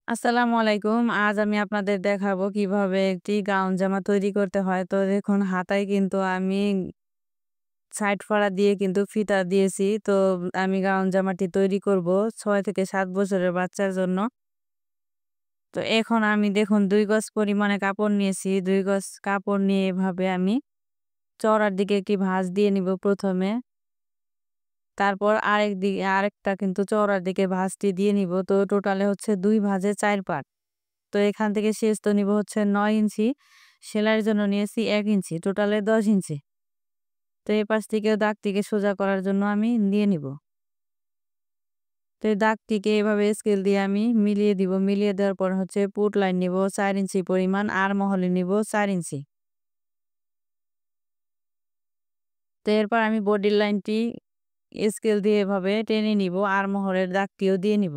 আসসালামু আলাইকুম। আজ আমি আপনাদের দেখাবো কিভাবে একটি গাউন জামা তৈরি করতে হয়। তো দেখুন হাতায় কিন্তু আমি সাইড ফাড়া দিয়ে কিন্তু ফিতা দিয়েছি। তো আমি গাউন জামাটি তৈরি করব ৬ থেকে ৭ বছরের বাচ্চার জন্য। তো এখন আমি দেখুন ২ গজ পরিমাণে কাপড় নিয়েছি। ২ গজ কাপড় নিয়ে এভাবে আমি চওড়ার দিকে একটি ভাঁজ দিয়ে নিব ১ম এ। তারপর আরেকটা কিন্তু চওড়ার দিকে ভাঁজটি দিয়ে নিব। তো টোটালে হচ্ছে ২ ভাঁজে ৪ পার্ট। তো এখান থেকে শেষ তো নিব হচ্ছে ৯ ইঞ্চি। সেলাইয়ের জন্য নিয়েছি ১ ইঞ্চি। টোটালে ১০ ইঞ্চি। তো এই পাশ থেকে দাগটিকে সোজা করার জন্য আমি দিয়ে নিব। তো এই দাগটিকে এভাবে স্কেল দিয়ে আমি মিলিয়ে দিব। মিলিয়ে দেওয়ার পর হচ্ছে পুট লাইন নিব ৪ ইঞ্চি পরিমাণ, আর মহলে নিব ৪ ইঞ্চি। তো এরপর আমি বডির লাইনটি স্কেল দিয়ে এভাবে টেনে নিব। আর মহলের দাগটিও দিয়ে নিব।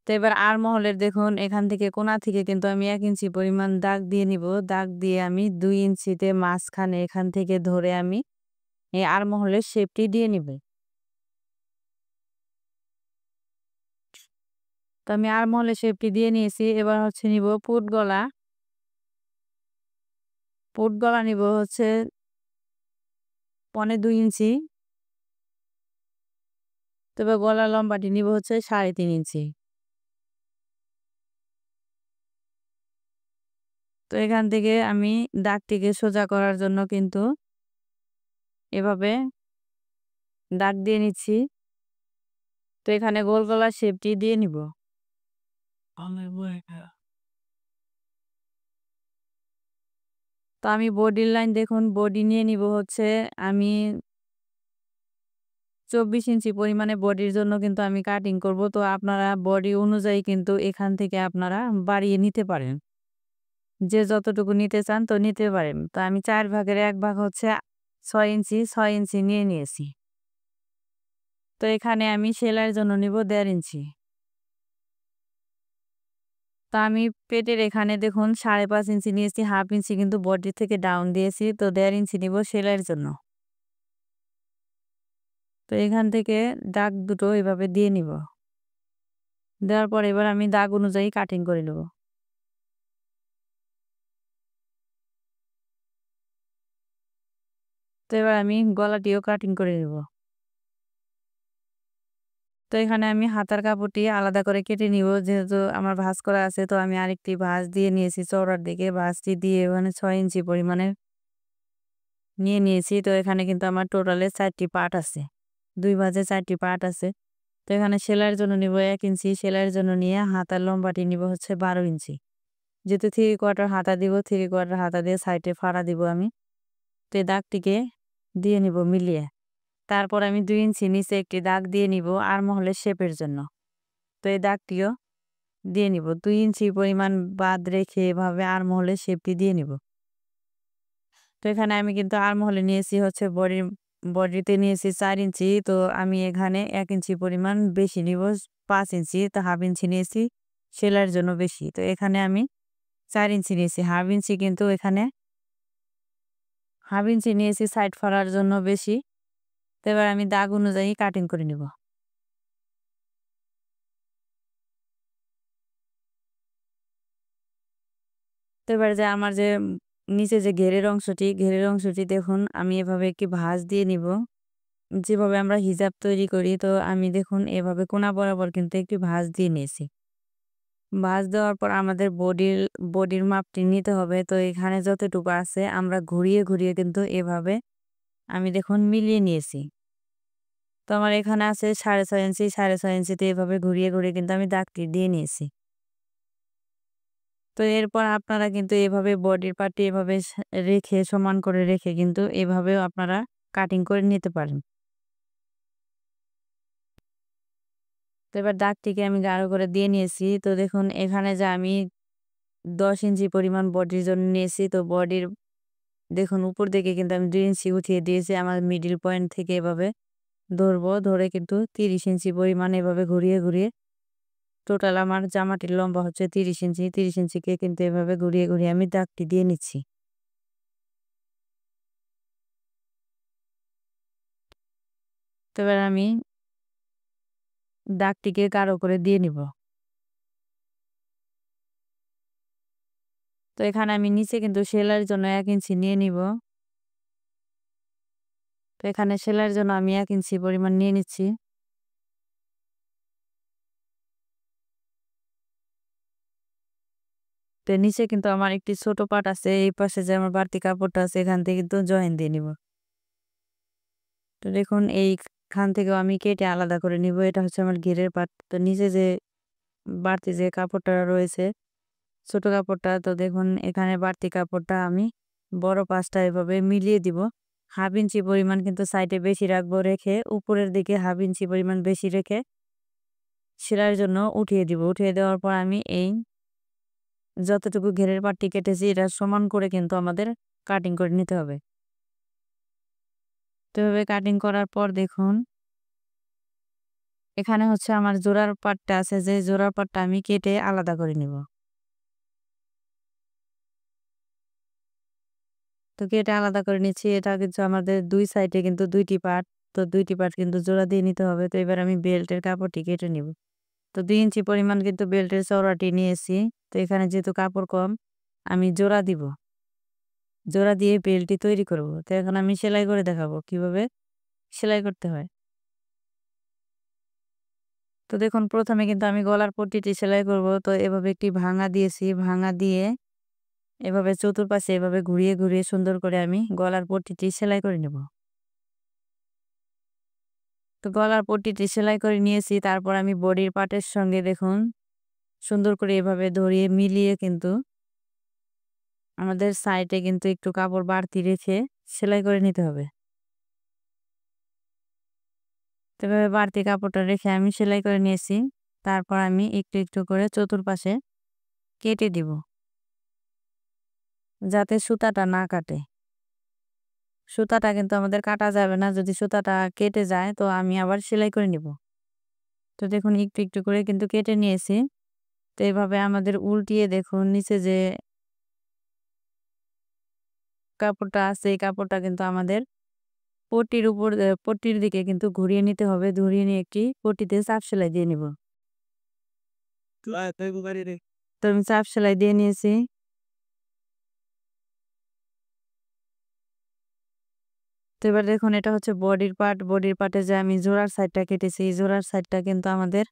তো এবার আর মহলের দেখুন এখান থেকে কোণা থেকে কিন্তু আমি ১ ইঞ্চি পরিমাণ দাগ দিয়ে নিব। দাগ দিয়ে আমি ২ ইঞ্চিতে মাঝখানে এখান থেকে ধরে আমি এই আর মহলের শেপটি দিয়ে নিব। তো আমি আর মহলের শেপটি দিয়ে নিয়েছি। এবার হচ্ছে নিব পুট গলা। পুট গলা নিব হচ্ছে ২.৫ ইঞ্চি। তবে গলার লম্বাটি নিব হচ্ছে ৩.৫ ইঞ্চি। তো এখান থেকে আমি দাগটিকে সোজা করার জন্য কিন্তু এভাবে দাগ দিয়ে নিচ্ছি। তো এখানে গোল গলার শেপটি দিয়ে নিব। তো আমি বডির লাইন দেখুন বডি নিয়ে নিব হচ্ছে আমি ২৪ ইঞ্চি পরিমাণে বডির জন্য কিন্তু আমি কাটিং করব। তো আপনারা বডি অনুযায়ী কিন্তু এখান থেকে আপনারা বাড়িয়ে নিতে পারেন। যে যতটুকু নিতে চান তো নিতে পারেন। তো আমি ৪ ভাগের ১ ভাগ হচ্ছে ৬ ইঞ্চি, ৬ ইঞ্চি নিয়ে নিয়েছি। তো এখানে আমি সেলাইয়ের জন্য নিব ১.৫ ইঞ্চি। তো আমি পেটের এখানে দেখুন ৫.৫ ইঞ্চি নিয়েছি, হাফ ইঞ্চি কিন্তু বডি থেকে ডাউন দিয়েছি। তো ১.৫ ইঞ্চি নিব সেলাইয়ের জন্য। তো এখান থেকে দাগ দুটো এভাবে দিয়ে নিব। দেওয়ার পর এবার আমি দাগ অনুযায়ী কাটিং করে নেব। তো এবার আমি গলাটিও কাটিং করে নেব। তো এখানে আমি হাতার কাপড়টি আলাদা করে কেটে নিব। যেহেতু আমার ভাঁজ করা আছে তো আমি আরেকটি ভাঁজ দিয়ে নিয়েছি চওড়ার দিকে। ভাঁজটি দিয়ে মানে ৬ ইঞ্চি পরিমাণে নিয়ে নিয়েছি। তো এখানে কিন্তু আমার টোটালে ৪ টি পার্ট আছে। ২ ভাঁজে ৪ টি পার্ট আছে। তো এখানে সেলাইয়ের জন্য নিব ১ ইঞ্চি। সেলাইয়ের জন্য নিয়ে হাতার লম্বাটি নিব হচ্ছে ১২ ইঞ্চি। যেহেতু 3/4 হাতা দিব, 3/4 হাতা দিয়ে সাইডে ফাড়া দিব আমি। তো এই দাগটিকে দিয়ে নিব মিলিয়ে। তারপর আমি ২ ইঞ্চি নিচে একটি দাগ দিয়ে নিব আর্মহোলের শেপের জন্য। তো এই দাগটিও দিয়ে নিব। ২ ইঞ্চি পরিমাণ বাদ রেখে এভাবে আর্মহোলের শেপটি দিয়ে নিব। তো এখানে আমি কিন্তু আর্মহোলে নিয়েছি হচ্ছে বডিতে নিয়েছি ৪ ইঞ্চি। তো আমি এখানে ১ ইঞ্চি পরিমাণ বেশি নিব ৫ ইঞ্চি। তো হাফ ইঞ্চি নিয়েছি সেলাইয়ের জন্য বেশি। তো এখানে আমি ৪ ইঞ্চি নিয়েছি। হাফ ইঞ্চি নিয়েছি সাইড ফাড়ার জন্য বেশি। তো এবার আমি দাগ অনুযায়ী কাটিং করে নিব। তো এবার যে আমার যে নিচে যে ঘেরের অংশটি দেখুন আমি এভাবে একটি ভাঁজ দিয়ে নিব। যেভাবে আমরা হিজাব তৈরি করি তো আমি দেখুন এভাবে কোনা বরাবর কিন্তু একটি ভাঁজ দিয়ে নিয়েছি। ভাঁজ দেওয়ার পর আমাদের বডির মাপটি নিতে হবে। তো এখানে যতটুকু আছে আমরা ঘুরিয়ে, ঘুরিয়ে কিন্তু এভাবে আমি দেখুন মিলিয়ে নিয়েছি। তো আমার এখানে আছে ৬.৫ ইঞ্চি, ৬.৫ ইঞ্চিতে এভাবে ঘুরিয়ে, ঘুরিয়ে কিন্তু আমি দাগটি দিয়ে নিয়েছি। তো এরপর আপনারা কিন্তু এভাবে বডির পার্টটি এভাবে রেখে সমান করে রেখে কিন্তু এভাবেও আপনারা কাটিং করে নিতে পারেন। তো এবার দাগটিকে আমি গাঢ় করে দিয়ে নিয়েছি। তো দেখুন এখানে যে আমি ১০ ইঞ্চি পরিমাণ বডির জন্য নিয়েছি। তো বডির দেখুন উপর দিকে কিন্তু আমি ২ ইঞ্চি উঠিয়ে দিয়েছি। আমার মিডল পয়েন্ট থেকে এভাবে ধরবো। ধরে কিন্তু ৩০ ইঞ্চি পরিমাণ এভাবে ঘুরিয়ে, ঘুরিয়ে টোটাল আমার জামাটির লম্বা হচ্ছে ৩০ ইঞ্চি। ৩০ ইঞ্চিকে কিন্তু এভাবে ঘুরিয়ে, ঘুরিয়ে আমি দাগটি দিয়ে নিচ্ছি। তো এবার আমি দাগটিকে গাঢ় করে দিয়ে নিব। তো এখানে আমি নিচে কিন্তু সেলাইয়ের জন্য ১ ইঞ্চি নিয়ে নিব। তো এখানে সেলাইয়ের জন্য আমি ১ ইঞ্চি পরিমাণ নিয়ে নিচ্ছি। তো নিচে কিন্তু আমার একটি ছোট পাট আছে। এই পাশে যে আমার বাড়তি কাপড়টা আছে এখান থেকে কিন্তু জয়েন দিয়ে নিব। তো দেখুন এইখান থেকেও আমি কেটে আলাদা করে নিব। এটা হচ্ছে আমার ঘেরের পাট। তো নিচে যে বাড়তি যে কাপড়টা রয়েছে, ছোট কাপড়টা, তো দেখুন এখানে বাড়তি কাপড়টা আমি বড় পাশটা এভাবে মিলিয়ে দিব। 1/2 ইঞ্চি পরিমাণ কিন্তু সাইডে বেশি রাখবো, রেখে উপরের দিকে 1/2 ইঞ্চি পরিমাণ বেশি রেখে সেলাইয়ের জন্য উঠিয়ে দিব। উঠিয়ে দেওয়ার পর আমি এই যতটুকু ঘেরের পাটটি কেটেছি এটা সমান করে কিন্তু আমাদের কাটিং করে নিতে হবে। তো এভাবে কাটিং করার পর দেখুন এখানে হচ্ছে আমার জোড়ার পাটটা আছে, যে জোড়ার পাটটা আমি কেটে আলাদা করে নিব। তো কেটে আলাদা করে নিচ্ছি। এটা কিন্তু আমাদের ২ সাইডে কিন্তু ২ টি পার্ট। তো ২ টি পার্ট কিন্তু জোড়া দিয়ে নিতে হবে। তো এবার আমি বেল্টের কাপড়টি কেটে নিব। তো ২ ইঞ্চি পরিমাণ কিন্তু বেল্টের চওড়াটি নিয়েছি। তো এখানে যেহেতু কাপড় কম, আমি জোড়া দিব। জোড়া দিয়ে বেল্টটি তৈরি করব। তো এখন আমি সেলাই করে দেখাবো কিভাবে সেলাই করতে হয়। তো দেখুন ১ম এ কিন্তু আমি গলার পট্টিটি সেলাই করব। তো এভাবে একটি ভাঙা দিয়েছি। ভাঙা দিয়ে এভাবে চতুর্পাশে এভাবে ঘুরিয়ে, ঘুরিয়ে সুন্দর করে আমি গলার পট্টিটি সেলাই করে নেব। তো গলার পট্টিটি সেলাই করে নিয়েছি। তারপর আমি বডির পার্টের সঙ্গে দেখুন সুন্দর করে এভাবে ধরিয়ে মিলিয়ে কিন্তু আমাদের সাইডে কিন্তু একটু কাপড় বাড়তি রেখে সেলাই করে নিতে হবে। তো এভাবে বাড়তি কাপড়টা রেখে আমি সেলাই করে নিয়েছি। তারপর আমি একটু, একটু করে চতুর্পাশে কেটে দিব, যাতে সুতাটা না কাটে। সুতাটা কিন্তু আমাদের কাটা যাবে না। যদি সুতাটা কেটে যায় তো আমি আবার সেলাই করে নিব। তো দেখুন একটু, একটু করে কিন্তু কেটে নিয়েছি। তো এভাবে আমাদের উল্টিয়ে দেখুন নিচে যে কাপড়টা আছে এই কাপড়টা কিন্তু আমাদের পট্টির উপর পট্টির দিকে কিন্তু ঘুরিয়ে নিতে হবে। ঘুরিয়ে নিয়ে একটি পট্টিতে চাপ সেলাই দিয়ে নিব। তো আমি চাপ সেলাই দিয়ে নিয়েছি। তো এবার দেখুন এটা হচ্ছে বডির পার্ট। বডির পার্টে যে আমি জোড়ার সাইডটা কেটেছি, এই জোড়ার সাইডটা কিন্তু আমাদের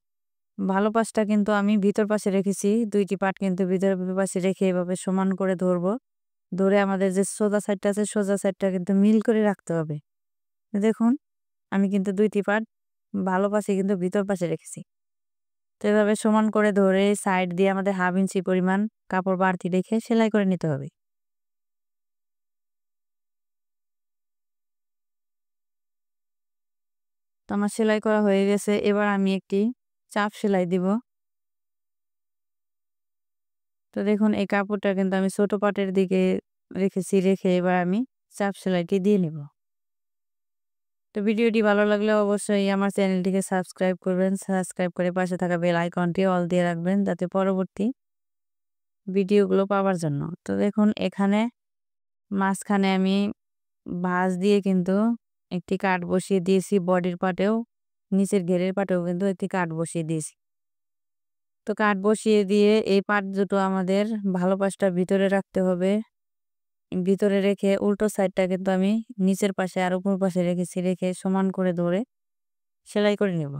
ভালো পাশটা কিন্তু আমি ভিতর পাশে রেখেছি। ২ টি পার্ট কিন্তু ভিতর পাশে রেখে এভাবে সমান করে ধরবো। ধরে আমাদের যে সোজা সাইডটা আছে সোজা সাইডটা কিন্তু মিল করে রাখতে হবে। দেখুন আমি কিন্তু ২ টি পার্ট ভালো পাশে কিন্তু ভিতর পাশে রেখেছি। তো এভাবে সমান করে ধরে সাইড দিয়ে আমাদের 1/2 ইঞ্চি পরিমাণ কাপড় বাড়তি রেখে সেলাই করে নিতে হবে। তো আমার সেলাই করা হয়ে গেছে। এবার আমি একটি চাপ সেলাই দিব। তো দেখুন এই কাপড়টা কিন্তু আমি ছোট পাটের দিকে রেখেছি, রেখে এবার আমি চাপ সেলাইটি দিয়ে নিব। তো ভিডিওটি ভালো লাগলে অবশ্যই আমার চ্যানেলটিকে সাবস্ক্রাইব করবেন। সাবস্ক্রাইব করে পাশে থাকা বেল আইকনটি অল দিয়ে রাখবেন, যাতে পরবর্তী ভিডিওগুলো পাওয়ার জন্য। তো দেখুন এখানে মাঝখানে আমি ভাঁজ দিয়ে কিন্তু একটি কাট বসিয়ে দিয়েছি। বডির পাটেও নিচের ঘেরের পাটেও কিন্তু একটি কাট বসিয়ে দিয়েছি। তো কাট বসিয়ে দিয়ে এই পাট দুটো আমাদের ভালো পাশটা ভিতরে রাখতে হবে। ভিতরে রেখে উল্টো সাইডটা কিন্তু আমি নিচের পাশে আর উপর পাশে রেখেছি, রেখে সমান করে ধরে সেলাই করে নেব।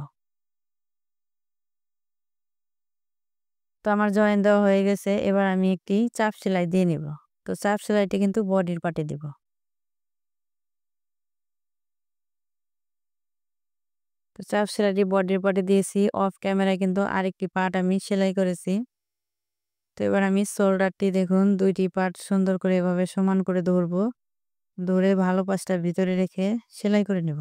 তো আমার জয়েন দেওয়া হয়ে গেছে। এবার আমি একটি চাপ সেলাই দিয়ে নিব। তো চাপ সেলাইটি কিন্তু বডির পার্টে দিব। তো চাপ সেলাইটি বডির পার্টে দিয়েছি। অফ ক্যামেরায় কিন্তু আরেকটি পার্ট আমি সেলাই করেছি। তো এবার আমি শোল্ডারটি দেখুন ২ টি পার্ট সুন্দর করে এভাবে সমান করে ধরবো। ধরে ভালো পাশটা ভিতরে রেখে সেলাই করে নেব।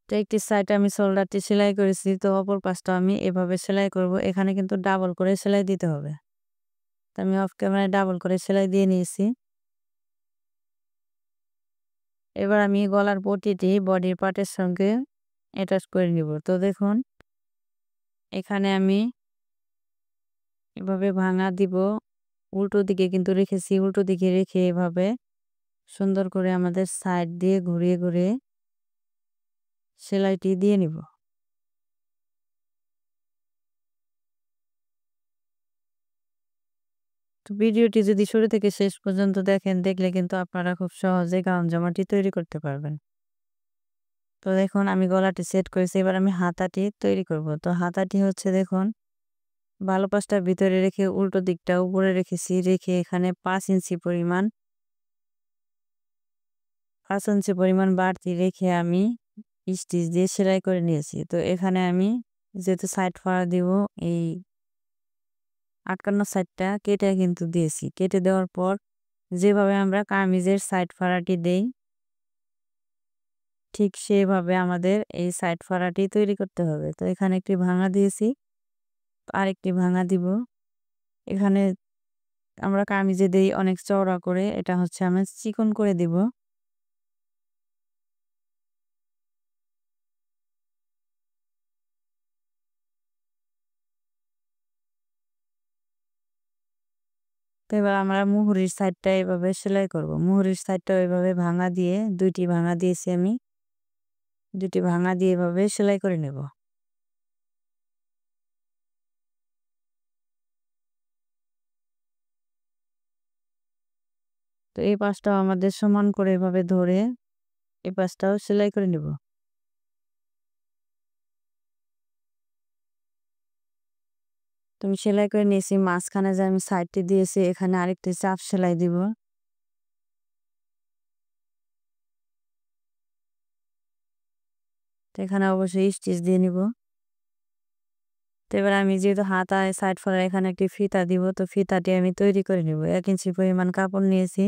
তো একটি সাইডে আমি শোল্ডারটি সেলাই করেছি। তো অপর পাশটা আমি এভাবে সেলাই করব। এখানে কিন্তু ডাবল করে সেলাই দিতে হবে। তো আমি অফ ক্যামেরায় ডাবল করে সেলাই দিয়ে নিয়েছি। এবার আমি গলার পট্টিটি বডির পার্টের সঙ্গে অ্যাটাচ করে নিব। তো দেখুন এখানে আমি এভাবে ভাঙা দিব। উল্টো দিকে কিন্তু রেখেছি। উল্টো দিকে রেখে এভাবে সুন্দর করে আমাদের সাইড দিয়ে ঘুরিয়ে, ঘুরিয়ে সেলাইটি দিয়ে নিব। তো ভিডিওটি যদি শুরু থেকে শেষ পর্যন্ত দেখেন, দেখলে কিন্তু আপনারা খুব সহজে গাউন জামাটি তৈরি করতে পারবেন। তো দেখুন আমি গলাটি সেট করেছি, এবার আমি হাতাটি তৈরি করব। তো হাতাটি হচ্ছে দেখুন ভালো পাশটা ভিতরে রেখে উল্টো দিকটা উপরে রেখেছি, রেখে এখানে 5 ইঞ্চি পরিমাণ বাড়তি রেখে আমি স্টিচ দিয়ে সেলাই করে নিয়েছি। তো এখানে আমি যেহেতু সাইড ফাড়া দিব, এই আটকানো সাইডটা কেটে কিন্তু দিয়েছি। কেটে দেওয়ার পর যেভাবে আমরা কামিজের সাইড ফাড়াটি দেই, ঠিক সেভাবে আমাদের এই সাইড ফাড়াটি তৈরি করতে হবে। তো এখানে একটি ভাঙা দিয়েছি, আরেকটি ভাঙা দিব। এখানে আমরা কামিজে দেই অনেক চওড়া করে, এটা হচ্ছে আমি চিকন করে দিব। তো এবার আমরা মুহুরির সাইডটা এভাবে সেলাই করব। মুহুরির সাইডটা এভাবে ভাঙা দিয়ে ২টি ভাঙা দিয়েছি আমি। ২টি ভাঙা দিয়ে এভাবে সেলাই করে নেব। তো এই পাশটাও আমাদের সমান করে এভাবে ধরে এই পাশটাও সেলাই করে নেব। তো আমি সেলাই করে নিয়েছি। মাঝখানে যে আমি সাইডটি দিয়েছি এখানে আরেকটি চাপ সেলাই দিব। তো এখানে অবশ্যই স্টিচ দিয়ে নিব। তো এবার আমি যেহেতু হাতায় সাইড ফোল্ডার এখানে একটি ফিতা দিব, তো ফিতাটি আমি তৈরি করে নিব। ১ ইঞ্চি পরিমাণ কাপড় নিয়েছি।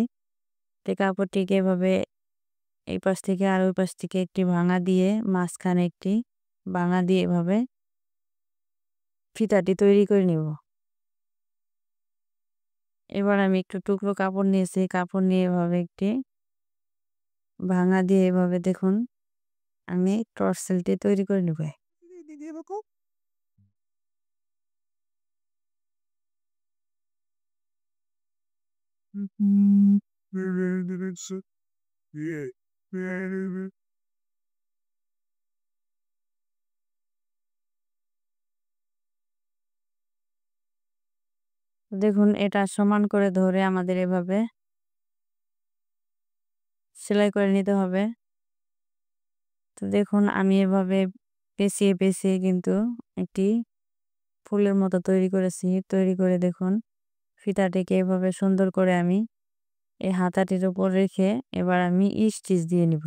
তো কাপড়টিকে এভাবে এই পাশ থেকে আর ওই পাশ থেকে একটি ভাঙা দিয়ে মাঝখানে একটি ভাঙা দিয়ে এভাবে ফিতাটি তৈরি করে নিব। এবার আমি একটু টুকরো কাপড় নিয়েছি, কাপড় নিয়ে এভাবে একটি ভাঙা দিয়ে এভাবে দেখুন আমি টর্সেলটি তৈরি করে নিব। দেখুন এটা সমান করে ধরে আমাদের এভাবে সেলাই করে নিতে হবে। তো দেখুন আমি এভাবে পেঁচিয়ে পেঁচিয়ে কিন্তু একটি ফুলের মতো তৈরি করেছি। তৈরি করে দেখুন ফিতাটিকে এভাবে সুন্দর করে আমি এই হাতাটির উপর রেখে এবার আমি স্টিচ দিয়ে নিব।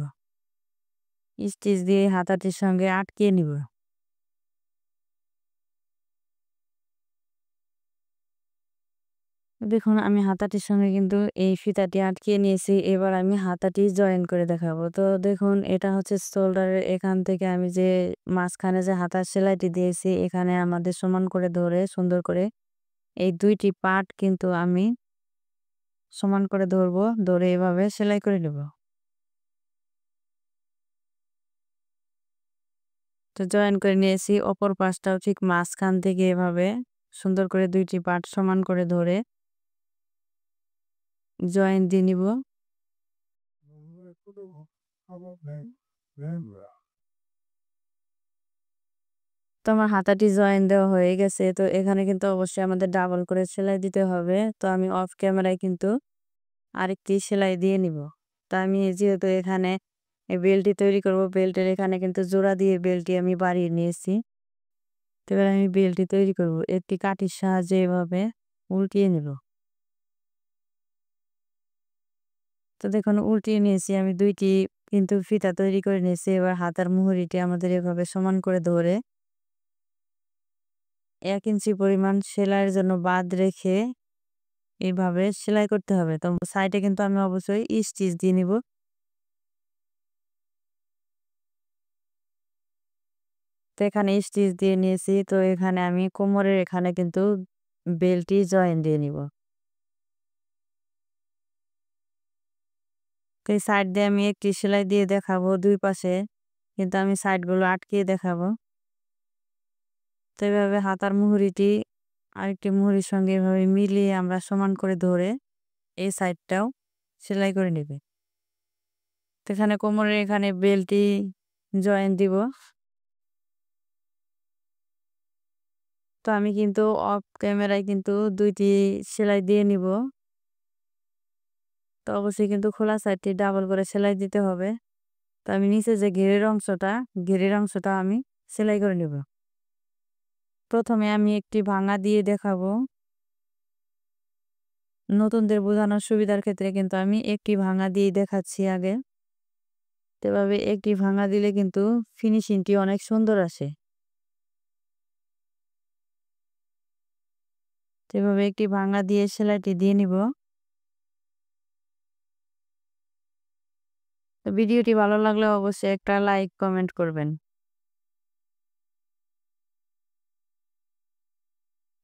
স্টিচ দিয়ে হাতাটির সঙ্গে আটকিয়ে নিব। দেখুন আমি হাতাটির সঙ্গে কিন্তু এই ফিতাটি আটকিয়ে নিয়েছি। এবার আমি হাতাটি জয়েন করে দেখাবো। তো দেখুন এটা হচ্ছে শোল্ডারের এখান থেকে আমি যে মাঝখানে যে হাতার সেলাইটি দিয়েছি এখানে আমাদের সমান করে ধরে সুন্দর করে এই ২টি পার্ট কিন্তু আমি সমান করে ধরবো। ধরে এভাবে সেলাই করে নেব। তো জয়েন করে নিয়েছি। অপর পাশটাও ঠিক মাঝখান থেকে এভাবে সুন্দর করে ২টি পার্ট সমান করে ধরে জয়েন দিয়ে নিব। তো আমার হাতাটি জয়েন দেওয়া হয়ে গেছে। তো এখানে কিন্তু অবশ্যই আমাদের ডাবল করে সেলাই দিতে হবে। তো আমি অফ ক্যামেরায় কিন্তু আরেকটি সেলাই দিয়ে নিব। তো আমি যেহেতু এখানে এই বেল্টটি তৈরি করব, বেল্টের এখানে কিন্তু জোড়া দিয়ে বেল্টটি আমি বাড়িয়ে নিয়েছি। তো এবার আমি বেল্টটি তৈরি করব। একটি কাঠির সাহায্যে এভাবে উল্টিয়ে নিব। তো দেখুন উল্টিয়ে নিয়েছি আমি ২টি কিন্তু ফিতা তৈরি করে নিয়েছি। এবার হাতার মুহুরিটি আমাদের এভাবে সমান করে ধরে ১ ইঞ্চি পরিমাণ সেলাইয়ের জন্য বাদ রেখে এভাবে সেলাই করতে হবে। তো সাইডে কিন্তু আমি অবশ্যই স্টিচ দিয়ে নিব। তো এখানে স্টিচ দিয়ে নিয়েছি। তো এখানে আমি কোমরের এখানে কিন্তু বেল্টটি জয়েন দিয়ে নিব। তো এই সাইড দিয়ে আমি একটি সেলাই দিয়ে দেখাবো ২ পাশে। কিন্তু আমি সাইডগুলো আটকিয়ে দেখাবো। তো এভাবে হাতার মুহুরিটি আরেকটি মুহুরির সঙ্গে এভাবে মিলিয়ে আমরা সমান করে ধরে এই সাইডটাও সেলাই করে নিবে। তো এখানে কোমরের এখানে বেল্টটি জয়েন দিব। তো আমি কিন্তু অফ ক্যামেরায় কিন্তু ২ টি সেলাই দিয়ে নিব। তো অবশ্যই কিন্তু খোলা সাইডটি ডাবল করে সেলাই দিতে হবে। তো আমি নিচে যে ঘেরের অংশটা আমি সেলাই করে নিব। প্রথমে আমি একটি ভাঙা দিয়ে দেখাবো। নতুনদের বোঝানোর সুবিধার ক্ষেত্রে কিন্তু আমি একটি ভাঙা দিয়েই দেখাচ্ছি আগে। তো এভাবে একটি ভাঙা দিলে কিন্তু ফিনিশিংটি অনেক সুন্দর আসে। তো এভাবে একটি ভাঙা দিয়ে সেলাইটি দিয়ে নিব। তো ভিডিওটি ভালো লাগলে অবশ্যই একটা লাইক কমেন্ট করবেন।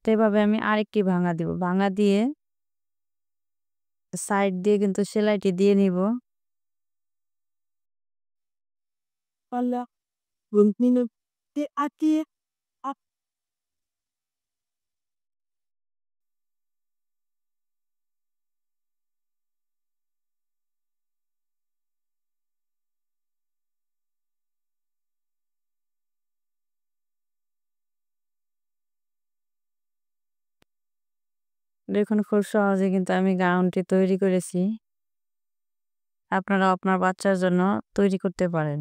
তো এভাবে আমি আরেকটি ভাঙা দিব। ভাঙা দিয়ে সাইড দিয়ে কিন্তু সেলাইটি দিয়ে নিব। Hola, buen minuto aquí. দেখুন খুব সহজে কিন্তু আমি গাউনটি তৈরি করেছি। আপনারা আপনার বাচ্চার জন্য তৈরি করতে পারেন।